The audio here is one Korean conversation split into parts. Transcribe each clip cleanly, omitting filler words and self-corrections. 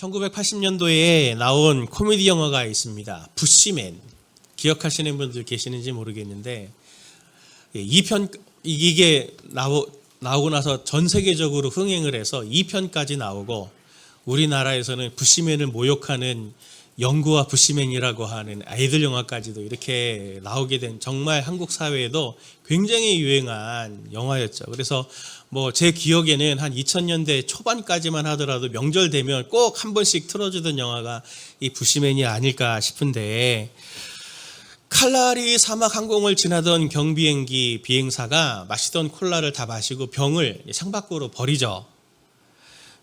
1980년도에 나온 코미디 영화가 있습니다. 부시맨. 기억하시는 분들 계시는지 모르겠는데, 2편, 이게 나오고 나서 전 세계적으로 흥행을 해서 2편까지 나오고, 우리나라에서는 부시맨을 모욕하는 영구와 부시맨이라고 하는 아이들 영화까지도 이렇게 나오게 된, 정말 한국 사회에도 굉장히 유행한 영화였죠. 그래서 제 기억에는 한 2000년대 초반까지만 하더라도 명절 되면 꼭 한 번씩 틀어주던 영화가 이 부시맨이 아닐까 싶은데, 칼라리 사막 항공을 지나던 경비행기 비행사가 마시던 콜라를 다 마시고 병을 창밖으로 버리죠.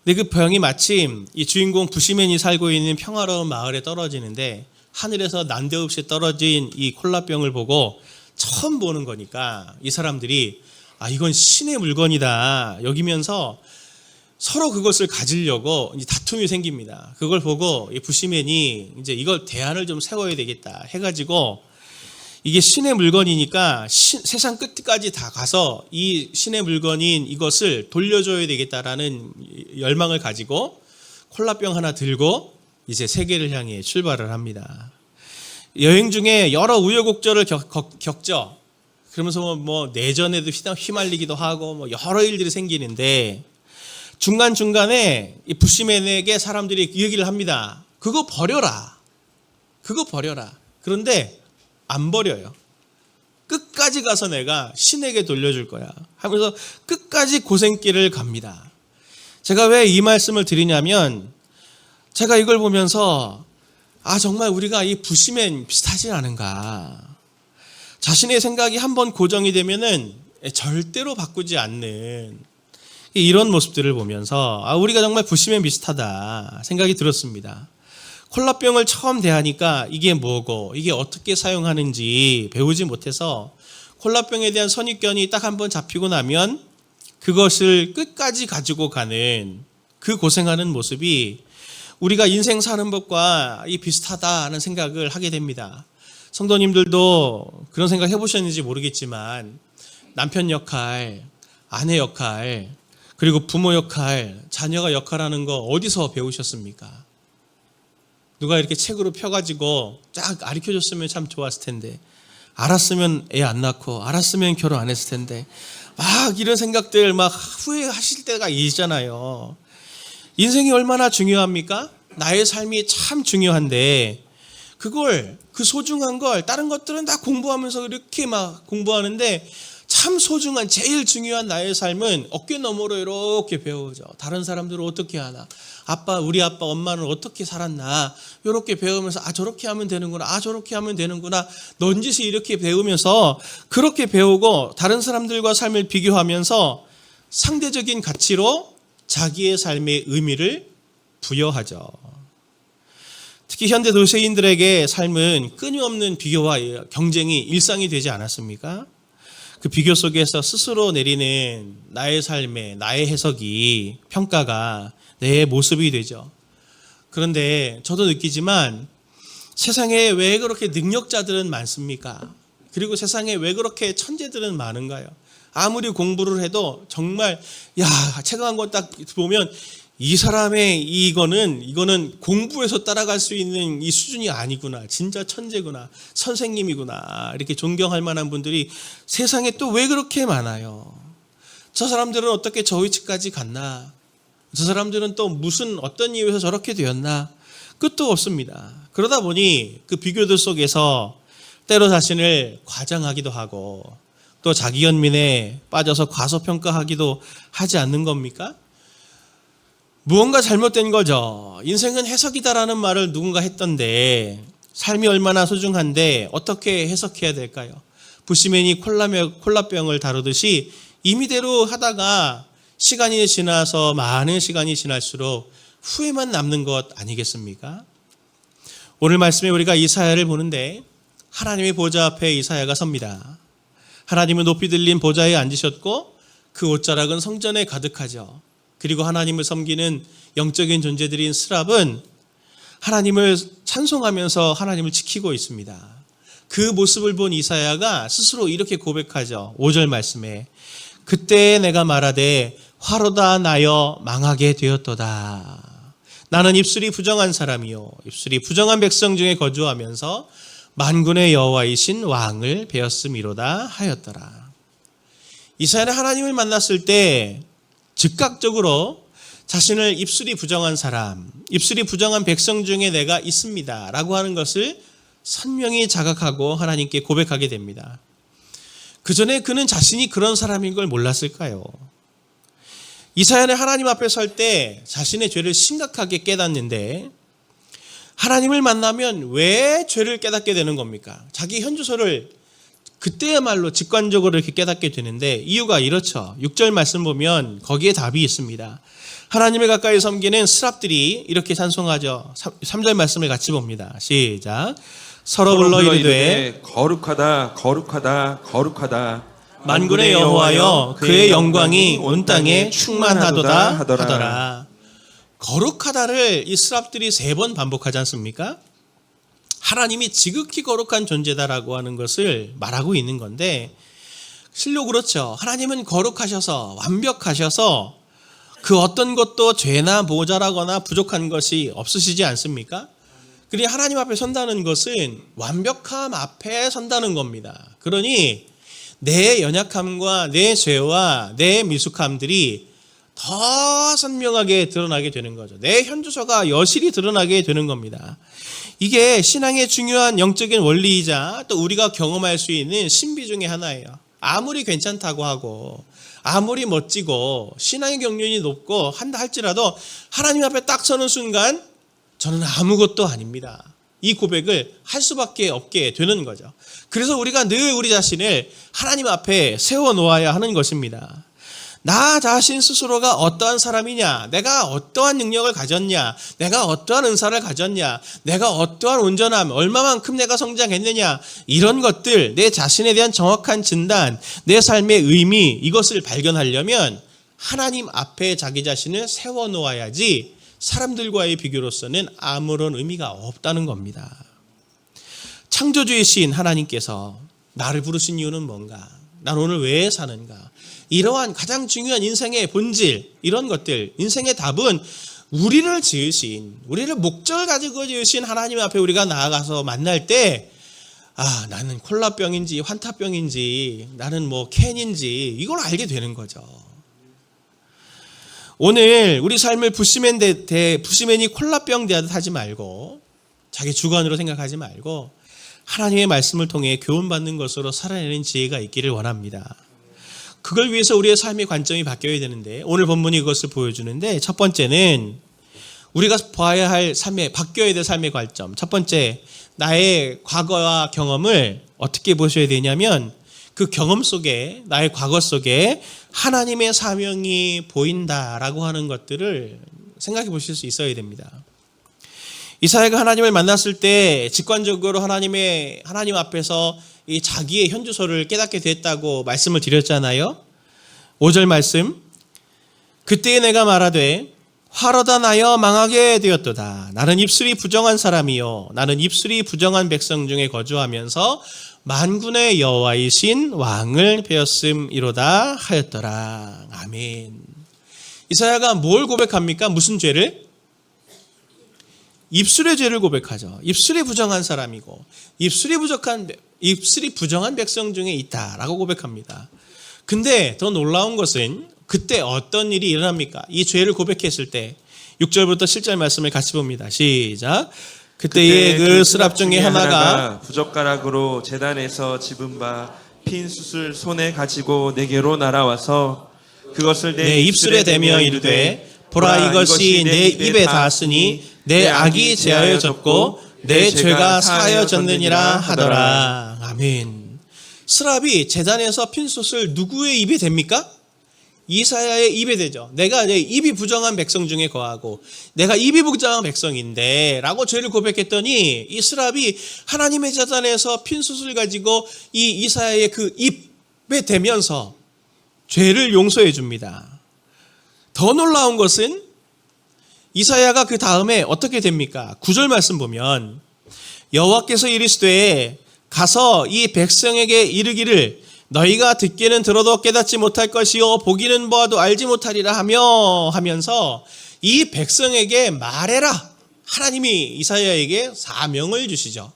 근데 그 병이 마침 이 주인공 부시맨이 살고 있는 평화로운 마을에 떨어지는데, 하늘에서 난데없이 떨어진 이 콜라병을 보고 처음 보는 거니까 이 사람들이 이건 신의 물건이다 여기면서 서로 그것을 가지려고 이제 다툼이 생깁니다. 그걸 보고 이 부시맨이 이제 이걸 대안을 좀 세워야 되겠다 해가지고, 이게 신의 물건이니까 세상 끝까지 다 가서 이 신의 물건인 이것을 돌려줘야 되겠다라는 열망을 가지고 콜라병 하나 들고 이제 세계를 향해 출발을 합니다. 여행 중에 여러 우여곡절을 겪죠. 그러면서 내전에도 휘말리기도 하고 여러 일들이 생기는데, 중간중간에 이 부시맨에게 사람들이 이 얘기를 합니다. 그거 버려라. 그거 버려라. 그런데 안 버려요. 끝까지 가서 내가 신에게 돌려줄 거야 하면서 끝까지 고생길을 갑니다. 제가 왜 이 말씀을 드리냐면, 제가 이걸 보면서 정말 우리가 이 부시맨 비슷하지 않은가. 자신의 생각이 한번 고정이 되면은 절대로 바꾸지 않는 이런 모습들을 보면서 우리가 정말 부시맨 비슷하다 생각이 들었습니다. 콜라병을 처음 대하니까 이게 뭐고 이게 어떻게 사용하는지 배우지 못해서 콜라병에 대한 선입견이 딱 한번 잡히고 나면 그것을 끝까지 가지고 가는 그 고생하는 모습이 우리가 인생 사는 법과 비슷하다는 생각을 하게 됩니다. 성도님들도 그런 생각 해보셨는지 모르겠지만, 남편 역할, 아내 역할, 그리고 부모 역할, 자녀가 역할하는 거 어디서 배우셨습니까? 누가 이렇게 책으로 펴가지고 쫙 가르쳐줬으면 참 좋았을 텐데, 알았으면 애 안 낳고, 알았으면 결혼 안 했을 텐데, 이런 생각들 후회하실 때가 있잖아요. 인생이 얼마나 중요합니까? 나의 삶이 참 중요한데, 그 소중한 걸 다른 것들은 다 공부하면서 이렇게 공부하는데, 참 소중한 제일 중요한 나의 삶은 어깨 너머로 이렇게 배우죠. 다른 사람들은 어떻게 하나, 우리 아빠 엄마는 어떻게 살았나 이렇게 배우면서 저렇게 하면 되는구나, 저렇게 하면 되는구나, 넌지시 이렇게 배우면서, 그렇게 배우고 다른 사람들과 삶을 비교하면서 상대적인 가치로 자기의 삶의 의미를 부여하죠. 특히 현대 도시인들에게 삶은 끊임없는 비교와 경쟁이 일상이 되지 않았습니까? 그 비교 속에서 스스로 내리는 나의 삶의, 나의 해석이, 평가가 내 모습이 되죠. 그런데 저도 느끼지만, 세상에 왜 그렇게 능력자들은 많습니까? 그리고 세상에 왜 그렇게 천재들은 많은가요? 아무리 공부를 해도 정말 책 한 권 딱 보면 이 사람의 이거는 공부해서 따라갈 수 있는 이 수준이 아니구나, 진짜 천재구나, 선생님이구나, 이렇게 존경할 만한 분들이 세상에 또 왜 그렇게 많아요? 저 사람들은 어떻게 저 위치까지 갔나? 저 사람들은 또 어떤 이유에서 저렇게 되었나? 끝도 없습니다. 그러다 보니 그 비교들 속에서 때로 자신을 과장하기도 하고, 또 자기 연민에 빠져서 과소평가하기도 하지 않는 겁니까? 무언가 잘못된 거죠. 인생은 해석이다라는 말을 누군가 했던데, 삶이 얼마나 소중한데 어떻게 해석해야 될까요? 부시맨이 콜라병을 다루듯이 임의대로 하다가 시간이 지나서, 많은 시간이 지날수록 후회만 남는 것 아니겠습니까? 오늘 말씀에 우리가 이사야를 보는데, 하나님의 보좌 앞에 이사야가 섭니다. 하나님은 높이 들린 보좌에 앉으셨고 그 옷자락은 성전에 가득하죠. 그리고 하나님을 섬기는 영적인 존재들인 스랍은 하나님을 찬송하면서 하나님을 지키고 있습니다. 그 모습을 본 이사야가 스스로 이렇게 고백하죠. 5절 말씀에, 그때 내가 말하되 화로다 나여 망하게 되었도다. 나는 입술이 부정한 사람이요 입술이 부정한 백성 중에 거주하면서 만군의 여호와이신 왕을 배웠음이로다 하였더라. 이사야는 하나님을 만났을 때 즉각적으로 자신을 입술이 부정한 사람, 입술이 부정한 백성 중에 내가 있습니다 라고 하는 것을 선명히 자각하고 하나님께 고백하게 됩니다. 그 전에 그는 자신이 그런 사람인 걸 몰랐을까요? 이사야는 하나님 앞에 설 때 자신의 죄를 심각하게 깨닫는데 하나님을 만나면 왜 죄를 깨닫게 되는 겁니까? 자기 현주소를 그때야말로 직관적으로 이렇게 깨닫게 되는데 이유가 이렇죠. 6절 말씀 보면 거기에 답이 있습니다. 하나님을 가까이 섬기는 스랍들이 이렇게 찬송하죠. 3절 말씀을 같이 봅니다. 시작. 서로 불러 이르되 거룩하다 거룩하다 거룩하다 만군의 여호와여 그의 영광이 온 땅에 충만하도다 하더라. 거룩하다를 이 스랍들이 3번 반복하지 않습니까? 하나님이 지극히 거룩한 존재다라고 하는 것을 말하고 있는 건데 실로 그렇죠. 하나님은 거룩하셔서 완벽하셔서 그 어떤 것도 죄나 모자라거나 부족한 것이 없으시지 않습니까? 그러니 하나님 앞에 선다는 것은 완벽함 앞에 선다는 겁니다. 그러니 내 연약함과 내 죄와 내 미숙함들이 더 선명하게 드러나게 되는 거죠. 내 현주소가 여실히 드러나게 되는 겁니다. 이게 신앙의 중요한 영적인 원리이자 또 우리가 경험할 수 있는 신비 중에 하나예요. 아무리 괜찮다고 하고 아무리 멋지고 신앙의 경륜이 높고 한다 할지라도 하나님 앞에 딱 서는 순간 저는 아무것도 아닙니다. 이 고백을 할 수밖에 없게 되는 거죠. 그래서 우리가 늘 우리 자신을 하나님 앞에 세워놓아야 하는 것입니다. 나 자신 스스로가 어떠한 사람이냐, 내가 어떠한 능력을 가졌냐, 내가 어떠한 은사를 가졌냐, 내가 어떠한 온전함, 얼마만큼 내가 성장했느냐, 이런 것들, 내 자신에 대한 정확한 진단, 내 삶의 의미, 이것을 발견하려면 하나님 앞에 자기 자신을 세워놓아야지 사람들과의 비교로서는 아무런 의미가 없다는 겁니다. 창조주의 신 하나님께서 나를 부르신 이유는 뭔가? 난 오늘 왜 사는가? 이러한 가장 중요한 인생의 본질, 이런 것들, 인생의 답은 우리를 지으신, 우리를 목적을 가지고 지으신 하나님 앞에 우리가 나아가서 만날 때 나는 콜라병인지 환타병인지 나는 뭐 캔인지 이걸 알게 되는 거죠. 오늘 우리 삶을 부시맨이 콜라병 대하듯 하지 말고 자기 주관으로 생각하지 말고 하나님의 말씀을 통해 교훈받는 것으로 살아내는 지혜가 있기를 원합니다. 그걸 위해서 우리의 삶의 관점이 바뀌어야 되는데 오늘 본문이 그것을 보여주는데 첫 번째는 우리가 봐야 할 바뀌어야 될 삶의 관점. 첫 번째, 나의 과거와 경험을 어떻게 보셔야 되냐면 그 경험 속에, 나의 과거 속에 하나님의 사명이 보인다라고 하는 것들을 생각해 보실 수 있어야 됩니다. 이사야가 하나님을 만났을 때 직관적으로 하나님 앞에서 이 자기의 현주소를 깨닫게 됐다고 말씀을 드렸잖아요. 5절 말씀. 그때에 내가 말하되 화로다 나여 망하게 되었도다. 나는 입술이 부정한 사람이요 나는 입술이 부정한 백성 중에 거주하면서 만군의 여호와이신 왕을 배웠음이로다 하였더라. 아멘. 이사야가 뭘 고백합니까? 무슨 죄를? 입술의 죄를 고백하죠. 입술이 부정한 사람이고 입술이 부정한 백성 중에 있다라고 고백합니다. 근데 더 놀라운 것은 그때 어떤 일이 일어납니까? 이 죄를 고백했을 때 6절부터 7절 말씀을 같이 봅니다. 시작. 그때에 그 스랍 중에 하나가 부젓가락으로 제단에서 집은 바 핀 숯을 손에 가지고 내게로 날아와서 그것을 내 입술에 대며 이르되 보라 이것이 내 입에 닿았으니 내 악이 제하여졌고 내 죄가 사하여졌느니라 하더라. 아멘. 스랍이 제단에서 핀 숯을 누구의 입에 댑니까? 이사야의 입에 대죠. 내가 입이 부정한 백성 중에 거하고 내가 입이 부정한 백성인데 라고 죄를 고백했더니 이 스랍이 하나님의 제단에서 핀 숯을 가지고 이 이사야의 그 입에 대면서 죄를 용서해 줍니다. 더 놀라운 것은 이사야가 그 다음에 어떻게 됩니까? 9절 말씀 보면 여호와께서 이르시되 가서 이 백성에게 이르기를 너희가 듣기는 들어도 깨닫지 못할 것이요 보기는 보아도 알지 못하리라 하면서 이 백성에게 말해라. 하나님이 이사야에게 사명을 주시죠.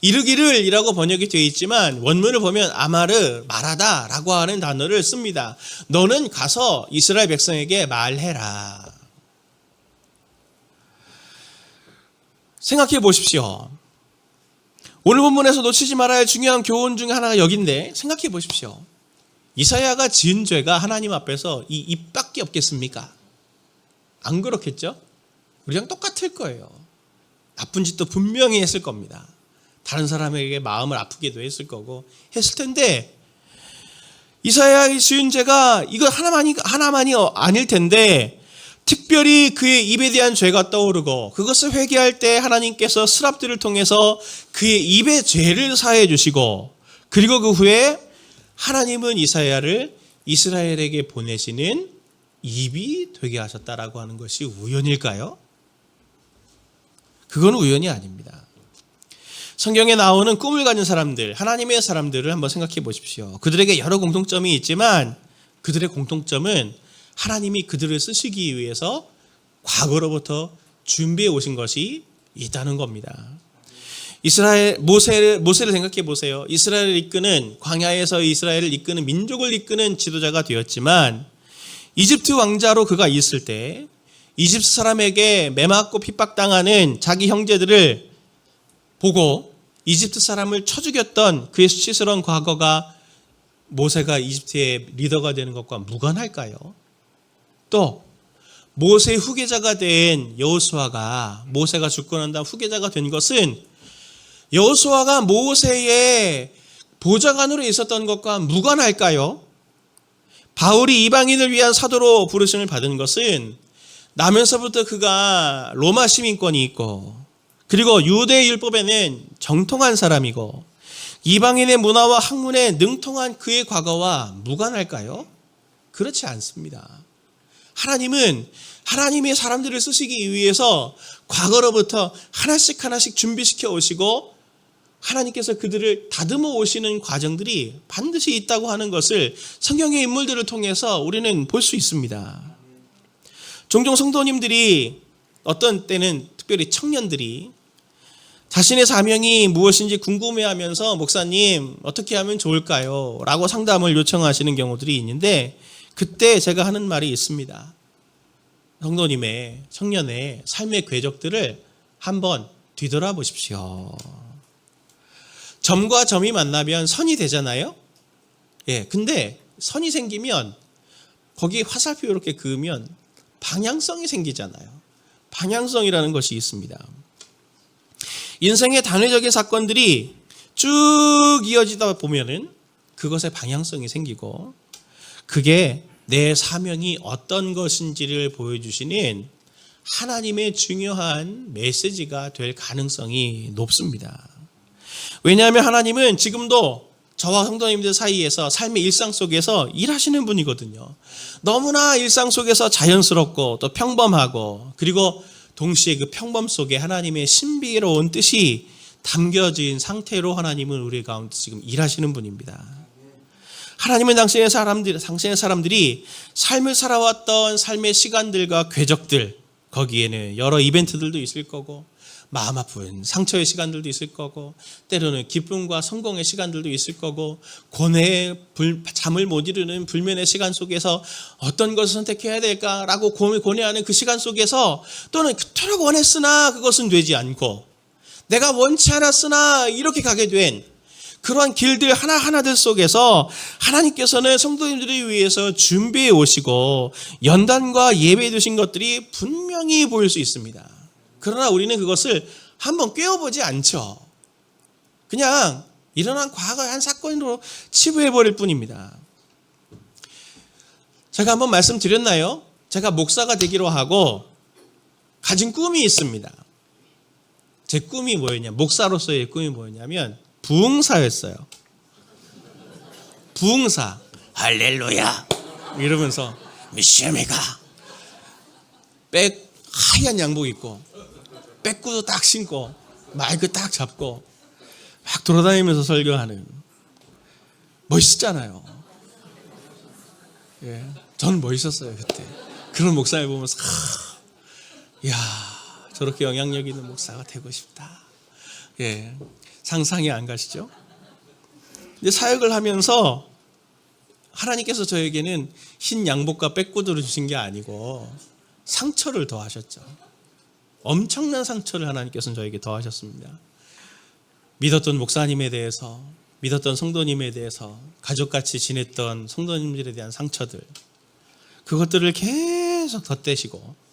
이르기를 이라고 번역이 되어 있지만 원문을 보면 아마르 말하다 라고 하는 단어를 씁니다. 너는 가서 이스라엘 백성에게 말해라. 생각해 보십시오. 오늘 본문에서 놓치지 말아야 할 중요한 교훈 중에 하나가 여기인데 생각해 보십시오. 이사야가 지은 죄가 하나님 앞에서 이 입밖에 없겠습니까? 안 그렇겠죠? 우리랑 똑같을 거예요. 나쁜 짓도 분명히 했을 겁니다. 다른 사람에게 마음을 아프게도 했을 거고 했을 텐데 이사야의 지은 죄가 이거 하나만이 아닐 텐데 특별히 그의 입에 대한 죄가 떠오르고 그것을 회개할 때 하나님께서 스랍들을 통해서 그의 입의 죄를 사해 주시고 그리고 그 후에 하나님은 이사야를 이스라엘에게 보내시는 입이 되게 하셨다라고 하는 것이 우연일까요? 그건 우연이 아닙니다. 성경에 나오는 꿈을 가진 사람들, 하나님의 사람들을 한번 생각해 보십시오. 그들에게 여러 공통점이 있지만 그들의 공통점은 하나님이 그들을 쓰시기 위해서 과거로부터 준비해 오신 것이 있다는 겁니다. 모세를 생각해 보세요. 이스라엘을 이끄는 광야에서 이스라엘을 이끄는 민족을 이끄는 지도자가 되었지만 이집트 왕자로 그가 있을 때 이집트 사람에게 매맞고 핍박당하는 자기 형제들을 보고 이집트 사람을 쳐 죽였던 그의 수치스러운 과거가 모세가 이집트의 리더가 되는 것과 무관할까요? 또 모세의 후계자가 된 여호수아가 모세가 죽고 난 다음 후계자가 된 것은 여호수아가 모세의 보좌관으로 있었던 것과 무관할까요? 바울이 이방인을 위한 사도로 부르심을 받은 것은 나면서부터 그가 로마 시민권이 있고 그리고 유대 율법에는 정통한 사람이고 이방인의 문화와 학문에 능통한 그의 과거와 무관할까요? 그렇지 않습니다. 하나님은 하나님의 사람들을 쓰시기 위해서 과거로부터 하나씩 준비시켜 오시고 하나님께서 그들을 다듬어 오시는 과정들이 반드시 있다고 하는 것을 성경의 인물들을 통해서 우리는 볼 수 있습니다. 종종 성도님들이 어떤 때는 특별히 청년들이 자신의 사명이 무엇인지 궁금해하면서 목사님 어떻게 하면 좋을까요? 라고 상담을 요청하시는 경우들이 있는데 그때 제가 하는 말이 있습니다. 성도님의 청년의 삶의 궤적들을 한번 뒤돌아보십시오. 점과 점이 만나면 선이 되잖아요. 근데 선이 생기면 거기에 화살표 이렇게 그으면 방향성이 생기잖아요. 방향성이라는 것이 있습니다. 인생의 단회적인 사건들이 쭉 이어지다 보면은 그것에 방향성이 생기고 그게 내 사명이 어떤 것인지를 보여주시는 하나님의 중요한 메시지가 될 가능성이 높습니다. 왜냐하면 하나님은 지금도 저와 성도님들 사이에서 삶의 일상 속에서 일하시는 분이거든요. 너무나 일상 속에서 자연스럽고 또 평범하고 그리고 동시에 그 평범 속에 하나님의 신비로운 뜻이 담겨진 상태로 하나님은 우리 가운데 지금 일하시는 분입니다. 하나님은 당신의 사람들이 삶을 살아왔던 삶의 시간들과 궤적들 거기에는 여러 이벤트들도 있을 거고 마음 아픈 상처의 시간들도 있을 거고 때로는 기쁨과 성공의 시간들도 있을 거고 고뇌의 잠을 못 이루는 불면의 시간 속에서 어떤 것을 선택해야 될까라고 고뇌하는 그 시간 속에서 또는 그토록 원했으나 그것은 되지 않고 내가 원치 않았으나 이렇게 가게 된 그러한 길들 하나하나들 속에서 하나님께서는 성도님들을 위해서 준비해 오시고 연단과 예배해 두신 것들이 분명히 보일 수 있습니다. 그러나 우리는 그것을 한번 꿰어보지 않죠. 그냥 일어난 과거의 한 사건으로 치부해버릴 뿐입니다. 제가 한번 말씀드렸나요? 제가 목사가 되기로 하고 가진 꿈이 있습니다. 제 꿈이 뭐였냐? 목사로서의 꿈이 뭐였냐면 부흥사였어요. 부흥사. 할렐루야. 이러면서 미시미가 하얀 양복 입고 빼꾸도 딱 신고 마이크 딱 잡고 막 돌아다니면서 설교하는 멋있잖아요. 저는 멋있었어요 그때. 그런 목사님 보면서 이야, 저렇게 영향력 있는 목사가 되고 싶다. 예, 상상이 안 가시죠? 근데 사역을 하면서 하나님께서 저에게는 흰 양복과 백구두를 주신 게 아니고 상처를 더하셨죠. 엄청난 상처를 하나님께서는 저에게 더하셨습니다. 믿었던 목사님에 대해서, 믿었던 성도님에 대해서, 가족같이 지냈던 성도님들에 대한 상처들, 그것들을 계속 덧대시고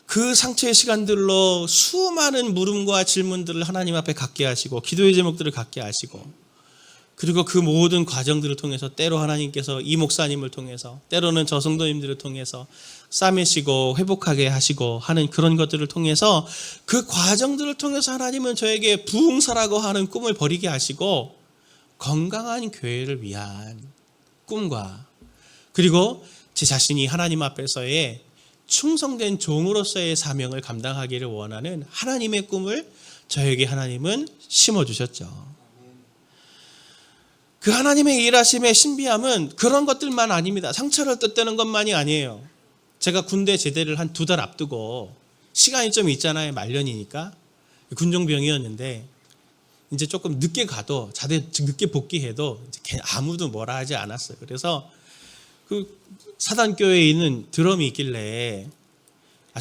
그 상처의 시간들로 수많은 물음과 질문들을 하나님 앞에 갖게 하시고 기도의 제목들을 갖게 하시고, 그리고 그 모든 과정들을 통해서 때로 하나님께서 이 목사님을 통해서, 때로는 저 성도님들을 통해서 싸매시고 회복하게 하시고 하는 그런 것들을 통해서, 그 과정들을 통해서 하나님은 저에게 부흥사라고 하는 꿈을 버리게 하시고 건강한 교회를 위한 꿈과, 그리고 제 자신이 하나님 앞에서의 충성된 종으로서의 사명을 감당하기를 원하는 하나님의 꿈을 저에게 하나님은 심어주셨죠. 그 하나님의 일하심의 신비함은 그런 것들만 아닙니다. 상처를 뜯는 것만이 아니에요. 제가 군대 제대를 한 2달 앞두고 시간이 좀 있잖아요. 말년이니까. 군종병이었는데 이제 조금 늦게 가도, 자대 늦게 복귀해도 아무도 뭐라 하지 않았어요. 그래서 그 사단교회에 있는 드럼이 있길래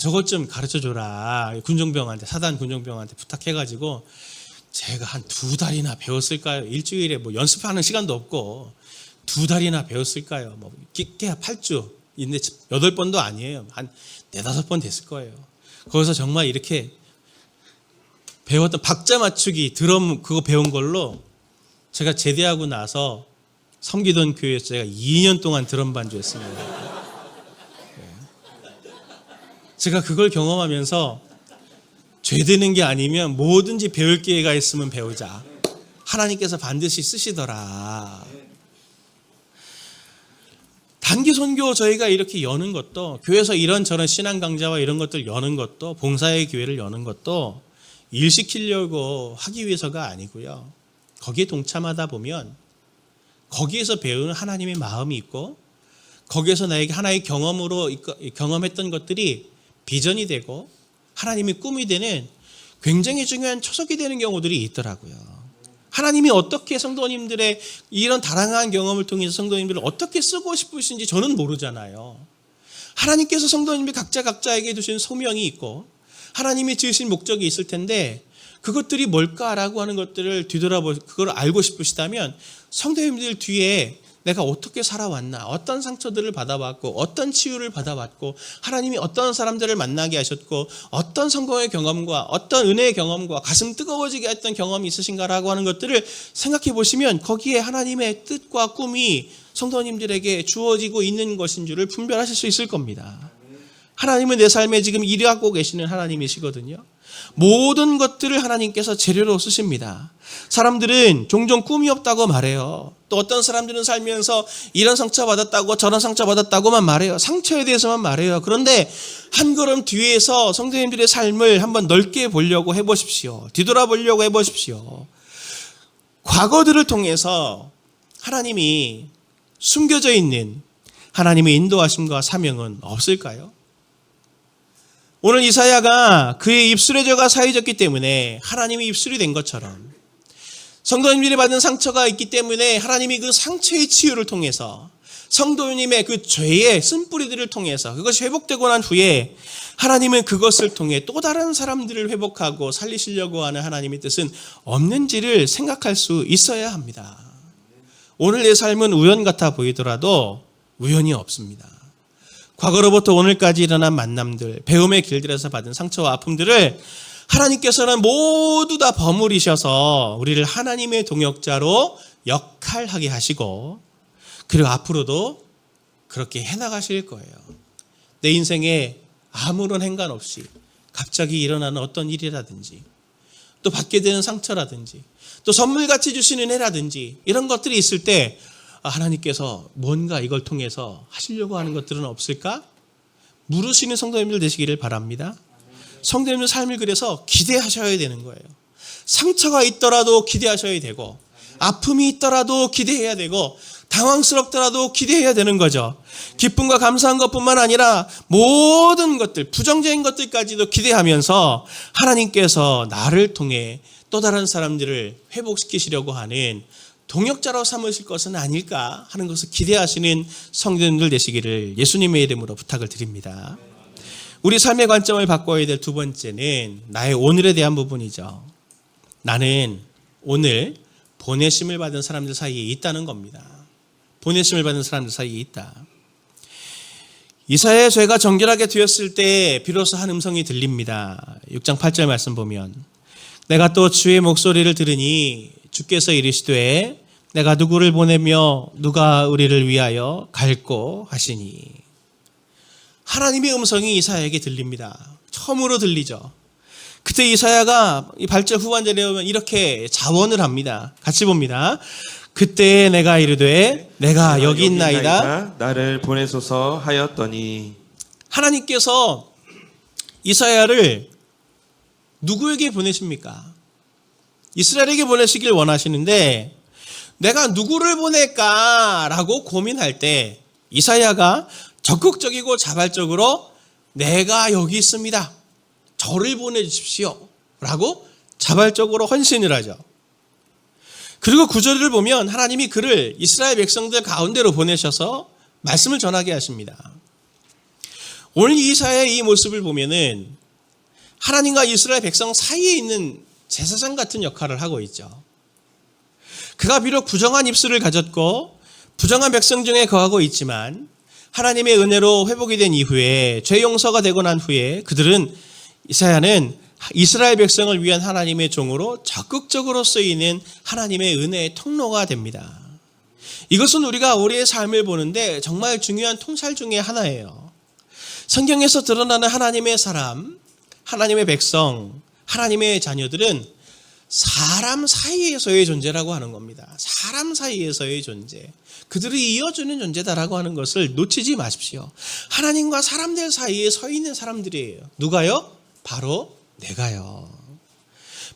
저것 좀 가르쳐줘라. 군종병한테, 사단 군종병한테 부탁해가지고 제가 한 2달이나 배웠을까요? 일주일에 뭐 연습하는 시간도 없고 2달이나 배웠을까요? 뭐 깊게 8주, 근데 8번도 아니에요. 한 4-5번 됐을 거예요. 거기서 정말 이렇게 배웠던 박자 맞추기 드럼 그거 배운 걸로 제가 제대하고 나서 섬기던 교회에서 제가 2년 동안 드럼 반주했습니다. 제가 그걸 경험하면서 죄되는 게 아니면 뭐든지 배울 기회가 있으면 배우자. 하나님께서 반드시 쓰시더라. 단기 선교 저희가 이렇게 여는 것도, 교회에서 이런저런 신앙 강좌와 이런 것들 여는 것도, 봉사의 기회를 여는 것도 일 시키려고 하기 위해서가 아니고요. 거기에 동참하다 보면 거기에서 배우는 하나님의 마음이 있고, 거기에서 나에게 하나의 경험으로 경험했던 것들이 비전이 되고 하나님의 꿈이 되는 굉장히 중요한 초석이 되는 경우들이 있더라고요. 하나님이 어떻게 성도님들의 이런 다양한 경험을 통해서 성도님들을 어떻게 쓰고 싶으신지 저는 모르잖아요. 하나님께서 성도님들 각자에게 주신 소명이 있고 하나님이 지으신 목적이 있을 텐데, 그것들이 뭘까라고 하는 것들을 그걸 알고 싶으시다면 성도님들 뒤에 내가 어떻게 살아왔나, 어떤 상처들을 받아왔고, 어떤 치유를 받아왔고, 하나님이 어떤 사람들을 만나게 하셨고, 어떤 성공의 경험과 어떤 은혜의 경험과 가슴 뜨거워지게 했던 경험이 있으신가라고 하는 것들을 생각해 보시면 거기에 하나님의 뜻과 꿈이 성도님들에게 주어지고 있는 것인 줄을 분별하실 수 있을 겁니다. 하나님은 내 삶에 지금 일하고 계시는 하나님이시거든요. 모든 것들을 하나님께서 재료로 쓰십니다. 사람들은 종종 꿈이 없다고 말해요. 또 어떤 사람들은 살면서 이런 상처 받았다고 저런 상처 받았다고만 말해요. 상처에 대해서만 말해요. 그런데 한 걸음 뒤에서 성도님들의 삶을 한번 넓게 보려고 해보십시오. 뒤돌아보려고 해보십시오. 과거들을 통해서 하나님이 숨겨져 있는 하나님의 인도하심과 사명은 없을까요? 오늘 이사야가 그의 입술의 죄가 사해졌기 때문에 하나님이 입술이 된 것처럼, 성도님들이 받은 상처가 있기 때문에 하나님이 그 상처의 치유를 통해서, 성도님의 그 죄의 쓴뿌리들을 통해서 그것이 회복되고 난 후에 하나님은 그것을 통해 또 다른 사람들을 회복하고 살리시려고 하는 하나님의 뜻은 없는지를 생각할 수 있어야 합니다. 오늘 내 삶은 우연 같아 보이더라도 우연이 없습니다. 과거로부터 오늘까지 일어난 만남들, 배움의 길들에서 받은 상처와 아픔들을 하나님께서는 모두 다 버무리셔서 우리를 하나님의 동역자로 역할하게 하시고, 그리고 앞으로도 그렇게 해나가실 거예요. 내 인생에 아무런 행간 없이 갑자기 일어나는 어떤 일이라든지, 또 받게 되는 상처라든지, 또 선물같이 주신 은혜라든지 이런 것들이 있을 때 하나님께서 뭔가 이걸 통해서 하시려고 하는 것들은 없을까? 물으시는 성도님들 되시기를 바랍니다. 성도님들 삶을 그래서 기대하셔야 되는 거예요. 상처가 있더라도 기대하셔야 되고, 아픔이 있더라도 기대해야 되고, 당황스럽더라도 기대해야 되는 거죠. 기쁨과 감사한 것뿐만 아니라 모든 것들, 부정적인 것들까지도 기대하면서 하나님께서 나를 통해 또 다른 사람들을 회복시키시려고 하는 동역자로 삼으실 것은 아닐까 하는 것을 기대하시는 성도님들 되시기를 예수님의 이름으로 부탁을 드립니다. 우리 삶의 관점을 바꿔야 될 두 번째는 나의 오늘에 대한 부분이죠. 나는 오늘 보내심을 받은 사람들 사이에 있다는 겁니다. 보내심을 받은 사람들 사이에 있다. 이사야의 죄가 정결하게 되었을 때 비로소 한 음성이 들립니다. 6장 8절 말씀 보면 내가 또 주의 목소리를 들으니 주께서 이르시되 내가 누구를 보내며 누가 우리를 위하여 갈꼬 하시니. 하나님의 음성이 이사야에게 들립니다. 처음으로 들리죠. 그때 이사야가 이 발전 후반절에 오면 이렇게 자원을 합니다. 같이 봅니다. 그때 내가 이르되 내가 여기 있나이다 나를 보내소서 하였더니. 하나님께서 이사야를 누구에게 보내십니까? 이스라엘에게 보내시길 원하시는데 내가 누구를 보낼까라고 고민할 때 이사야가 적극적이고 자발적으로 내가 여기 있습니다. 저를 보내주십시오. 라고 자발적으로 헌신을 하죠. 그리고 9절을 보면 하나님이 그를 이스라엘 백성들 가운데로 보내셔서 말씀을 전하게 하십니다. 오늘 이사야의 이 모습을 보면은 하나님과 이스라엘 백성 사이에 있는 제사장 같은 역할을 하고 있죠. 그가 비록 부정한 입술을 가졌고 부정한 백성 중에 거하고 있지만 하나님의 은혜로 회복이 된 이후에 죄 용서가 되고 난 후에 이사야는 이스라엘 백성을 위한 하나님의 종으로 적극적으로 쓰이는 하나님의 은혜의 통로가 됩니다. 이것은 우리가 우리의 삶을 보는데 정말 중요한 통찰 중에 하나예요. 성경에서 드러나는 하나님의 사람, 하나님의 백성, 하나님의 자녀들은 사람 사이에서의 존재라고 하는 겁니다. 사람 사이에서의 존재. 그들이 이어주는 존재다라고 하는 것을 놓치지 마십시오. 하나님과 사람들 사이에 서 있는 사람들이에요. 누가요? 바로 내가요.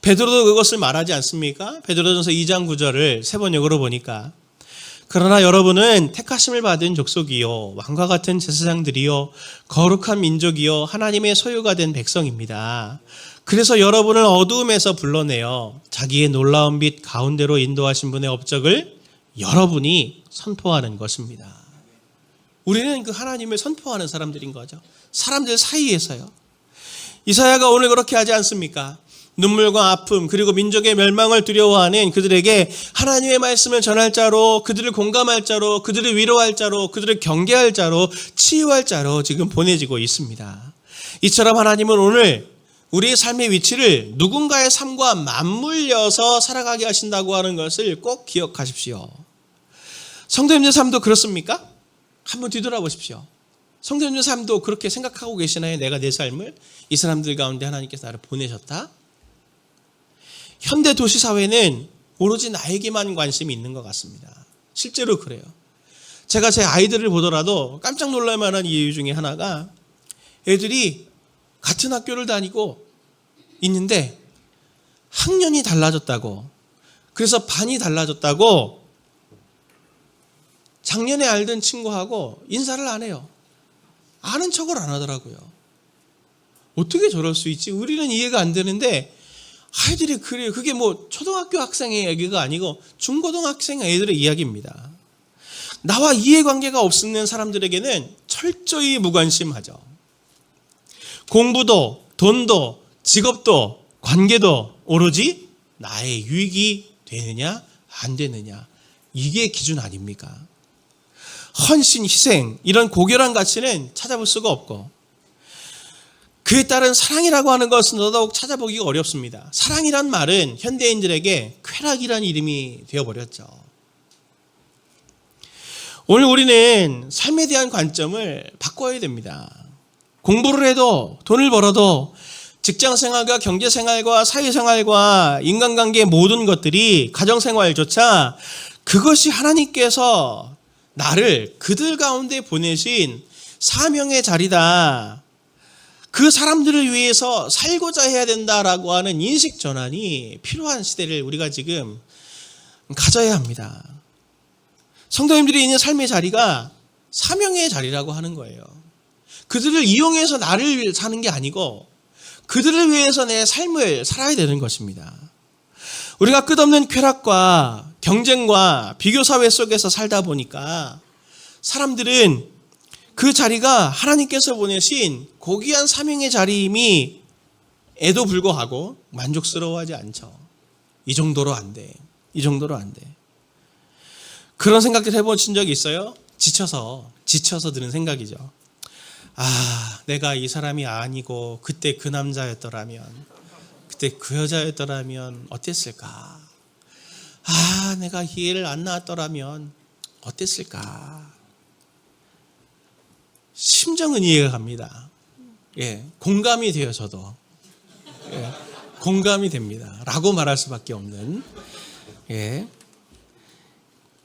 베드로도 그것을 말하지 않습니까? 베드로전서 2장 9절을 세 번역으로 보니까 그러나 여러분은 택하심을 받은 족속이요 왕과 같은 제사장들이요 거룩한 민족이요 하나님의 소유가 된 백성입니다. 그래서 여러분을 어두움에서 불러내어 자기의 놀라운 빛 가운데로 인도하신 분의 업적을 여러분이 선포하는 것입니다. 우리는 그 하나님을 선포하는 사람들인 거죠. 사람들 사이에서요. 이사야가 오늘 그렇게 하지 않습니까? 눈물과 아픔 그리고 민족의 멸망을 두려워하는 그들에게 하나님의 말씀을 전할 자로, 그들을 공감할 자로, 그들을 위로할 자로, 그들을 경계할 자로, 치유할 자로 지금 보내지고 있습니다. 이처럼 하나님은 오늘 우리의 삶의 위치를 누군가의 삶과 맞물려서 살아가게 하신다고 하는 것을 꼭 기억하십시오. 성도님들 삶도 그렇습니까? 한번 뒤돌아보십시오. 성도님들 삶도 그렇게 생각하고 계시나요? 내가 내 삶을 이 사람들 가운데 하나님께서 나를 보내셨다? 현대 도시 사회는 오로지 나에게만 관심이 있는 것 같습니다. 실제로 그래요. 제가 제 아이들을 보더라도 깜짝 놀랄 만한 이유 중에 하나가 애들이 같은 학교를 다니고 있는데 학년이 달라졌다고, 그래서 반이 달라졌다고 작년에 알던 친구하고 인사를 안 해요. 아는 척을 안 하더라고요. 어떻게 저럴 수 있지? 우리는 이해가 안 되는데 아이들이 그래요. 그게 뭐 초등학교 학생의 얘기가 아니고 중고등학생 애들의 이야기입니다. 나와 이해관계가 없는 사람들에게는 철저히 무관심하죠. 공부도 돈도 직업도 관계도 오로지 나의 유익이 되느냐 안 되느냐, 이게 기준 아닙니까? 헌신, 희생 이런 고결한 가치는 찾아볼 수가 없고 그에 따른 사랑이라고 하는 것은 더더욱 찾아보기가 어렵습니다. 사랑이란 말은 현대인들에게 쾌락이라는 이름이 되어버렸죠. 오늘 우리는 삶에 대한 관점을 바꿔야 됩니다. 공부를 해도 돈을 벌어도 직장생활과 경제생활과 사회생활과 인간관계의 모든 것들이 가정생활조차 그것이 하나님께서 나를 그들 가운데 보내신 사명의 자리다. 그 사람들을 위해서 살고자 해야 된다라고 하는 인식 전환이 필요한 시대를 우리가 지금 가져야 합니다. 성도님들이 있는 삶의 자리가 사명의 자리라고 하는 거예요. 그들을 이용해서 나를 사는 게 아니고 그들을 위해서 내 삶을 살아야 되는 것입니다. 우리가 끝없는 쾌락과 경쟁과 비교사회 속에서 살다 보니까 사람들은 그 자리가 하나님께서 보내신 고귀한 사명의 자리임이 에도 불구하고 만족스러워하지 않죠. 이 정도로 안 돼. 이 정도로 안 돼. 그런 생각들 해보신 적이 있어요? 지쳐서 드는 생각이죠. 아, 내가 이 사람이 아니고 그때 그 남자였더라면, 그때 그 여자였더라면 어땠을까? 아, 내가 이 애를 안 낳았더라면 어땠을까? 심정은 이해가 갑니다. 예, 공감이 돼요, 저도. 예, 공감이 됩니다. 라고 말할 수밖에 없는. 예.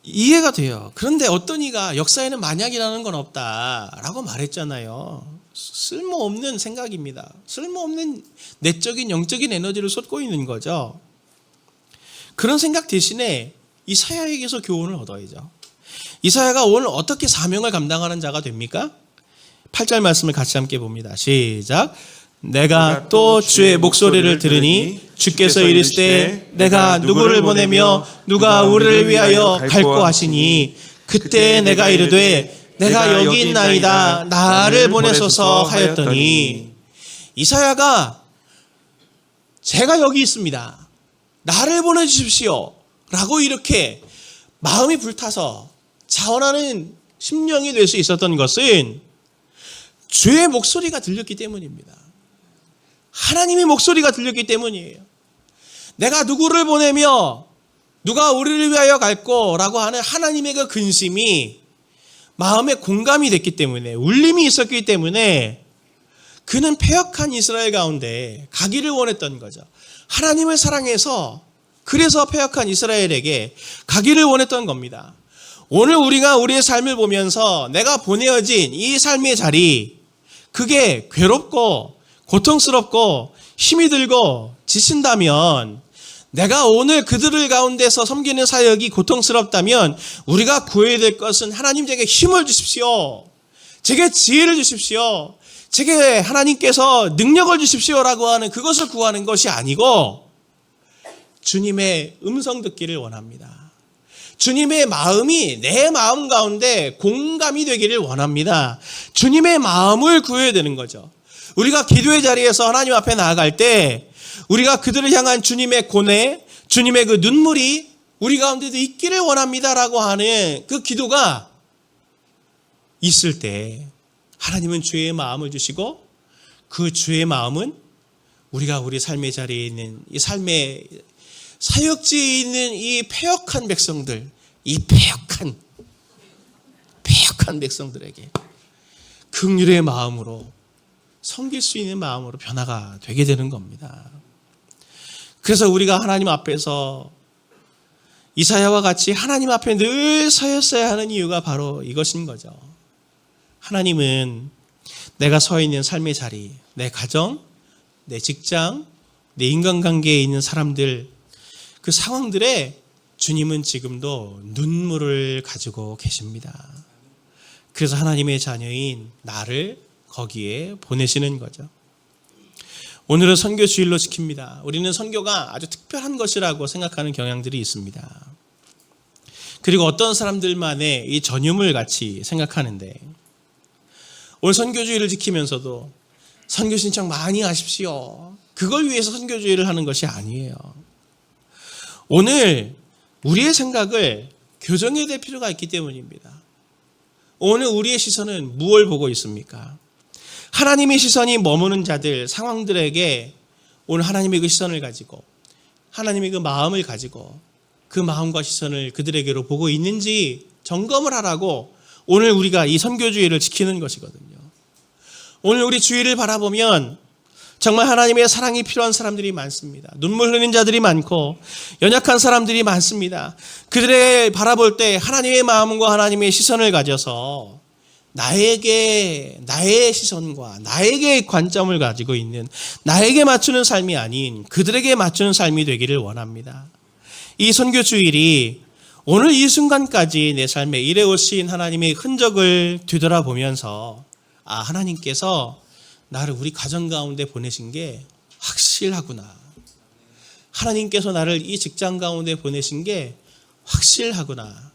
이해가 돼요. 그런데 어떤 이가 역사에는 만약이라는 건 없다라고 말했잖아요. 쓸모없는 생각입니다. 쓸모없는 내적인 영적인 에너지를 쏟고 있는 거죠. 그런 생각 대신에 이사야에게서 교훈을 얻어야죠. 이사야가 오늘 어떻게 사명을 감당하는 자가 됩니까? 8절 말씀을 같이 함께 봅니다. 시작. 내가 또 주의 목소리를 들으니 주께서 이르시되 내가 누구를 보내며 누가 우리를 위하여 갈고 하시니 그때 내가 이르되 내가 여기 있나이다 나를 보내소서 하였더니 이사야가 제가 여기 있습니다. 나를 보내주십시오 라고 이렇게 마음이 불타서 자원하는 심령이 될 수 있었던 것은 주의 목소리가 들렸기 때문입니다. 하나님의 목소리가 들렸기 때문이에요. 내가 누구를 보내며 누가 우리를 위하여 갈고 라고 하는 하나님의 그 근심이 마음에 공감이 됐기 때문에 울림이 있었기 때문에 그는 패역한 이스라엘 가운데 가기를 원했던 거죠. 하나님을 사랑해서 그래서 패역한 이스라엘에게 가기를 원했던 겁니다. 오늘 우리가 우리의 삶을 보면서 내가 보내어진 이 삶의 자리 그게 괴롭고 고통스럽고 힘이 들고 지친다면 내가 오늘 그들을 가운데서 섬기는 사역이 고통스럽다면 우리가 구해야 될 것은 하나님 제게 힘을 주십시오. 제게 지혜를 주십시오. 제게 하나님께서 능력을 주십시오라고 하는 그것을 구하는 것이 아니고 주님의 음성 듣기를 원합니다. 주님의 마음이 내 마음 가운데 공감이 되기를 원합니다. 주님의 마음을 구해야 되는 거죠. 우리가 기도의 자리에서 하나님 앞에 나아갈 때 우리가 그들을 향한 주님의 고뇌, 주님의 그 눈물이 우리 가운데도 있기를 원합니다라고 하는 그 기도가 있을 때 하나님은 주의 마음을 주시고 그 주의 마음은 우리가 우리 삶의 자리에 있는 이 삶의 사역지에 있는 이 패역한 백성들, 이 패역한 백성들에게 긍휼의 마음으로 섬길 수 있는 마음으로 변화가 되게 되는 겁니다. 그래서 우리가 하나님 앞에서 이사야와 같이 하나님 앞에 늘 서였어야 하는 이유가 바로 이것인 거죠. 하나님은 내가 서 있는 삶의 자리, 내 가정, 내 직장, 내 인간관계에 있는 사람들, 그 상황들에 주님은 지금도 눈물을 가지고 계십니다. 그래서 하나님의 자녀인 나를 거기에 보내시는 거죠. 오늘은 선교 주일로 지킵니다. 우리는 선교가 아주 특별한 것이라고 생각하는 경향들이 있습니다. 그리고 어떤 사람들만의 이 전유물 같이 생각하는데 오늘 선교 주일을 지키면서도 선교 신청 많이 하십시오. 그걸 위해서 선교 주일을 하는 것이 아니에요. 오늘 우리의 생각을 교정해야 될 필요가 있기 때문입니다. 오늘 우리의 시선은 무엇을 보고 있습니까? 하나님의 시선이 머무는 자들, 상황들에게 오늘 하나님의 그 시선을 가지고 하나님의 그 마음을 가지고 그 마음과 시선을 그들에게로 보고 있는지 점검을 하라고 오늘 우리가 이 선교주의를 지키는 것이거든요. 오늘 우리 주의를 바라보면 정말 하나님의 사랑이 필요한 사람들이 많습니다. 눈물 흘리는 자들이 많고 연약한 사람들이 많습니다. 그들의 바라볼 때 하나님의 마음과 하나님의 시선을 가져서 나의 시선과 나에게 관점을 가지고 있는 나에게 맞추는 삶이 아닌 그들에게 맞추는 삶이 되기를 원합니다. 이 선교주일이 오늘 이 순간까지 내 삶에 일해오신 하나님의 흔적을 되돌아보면서 하나님께서 나를 우리 가정 가운데 보내신 게 확실하구나. 하나님께서 나를 이 직장 가운데 보내신 게 확실하구나.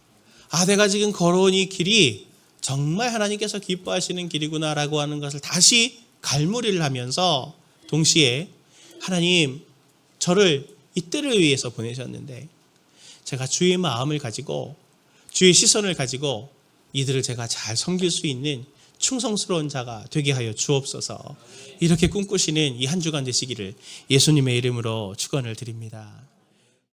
내가 지금 걸어온 이 길이 정말 하나님께서 기뻐하시는 길이구나라고 하는 것을 다시 갈무리를 하면서 동시에 하나님, 저를 이때를 위해서 보내셨는데 제가 주의 마음을 가지고 주의 시선을 가지고 이들을 제가 잘 섬길 수 있는 충성스러운 자가 되게 하여 주옵소서. 이렇게 꿈꾸시는 이 한 주간 되시기를 예수님의 이름으로 축원을 드립니다.